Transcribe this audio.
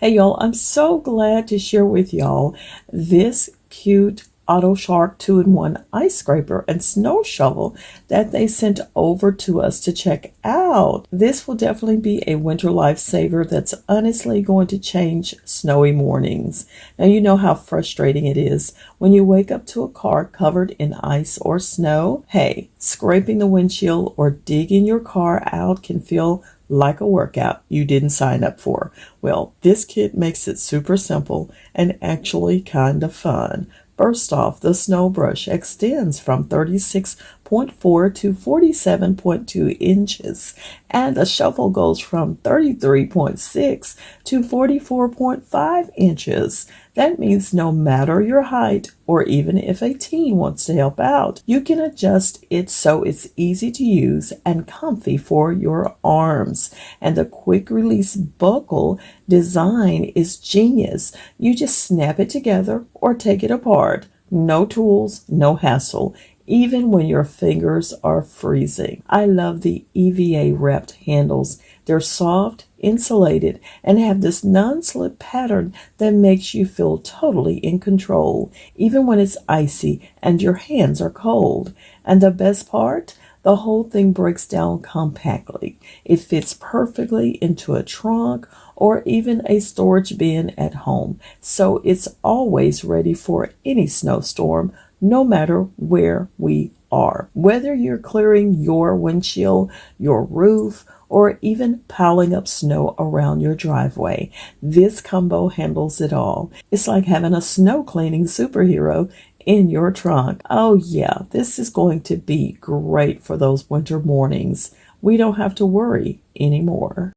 Hey y'all, I'm so glad to share with y'all this cute AutoShark 2-in-1 ice scraper and snow shovel that they sent over to us to check out. This will definitely be a winter lifesaver that's honestly going to change snowy mornings. Now you know how frustrating it is when you wake up to a car covered in ice or snow. Hey, scraping the windshield or digging your car out can feel like a workout you didn't sign up for. Well, this kit makes it super simple and actually kind of fun. First off, the snow brush extends from 36.4 to 47.2 inches, and the shovel goes from 33.6 to 44.5 inches. That means no matter your height, or even if a teen wants to help out, you can adjust it so it's easy to use and comfy for your arms. And the quick release buckle design is genius. You just snap it together or take it apart. No tools, no hassle, even when your fingers are freezing. I love the EVA wrapped handles. They're soft, insulated, and have this non-slip pattern that makes you feel totally in control, even when it's icy and your hands are cold. And the best part? The whole thing breaks down compactly. It fits perfectly into a trunk or even a storage bin at home, so it's always ready for any snowstorm, no matter where we are. Whether you're clearing your windshield, your roof, or even piling up snow around your driveway, this combo handles it all. It's like having a snow cleaning superhero in your trunk. Oh yeah, this is going to be great for those winter mornings. We don't have to worry anymore.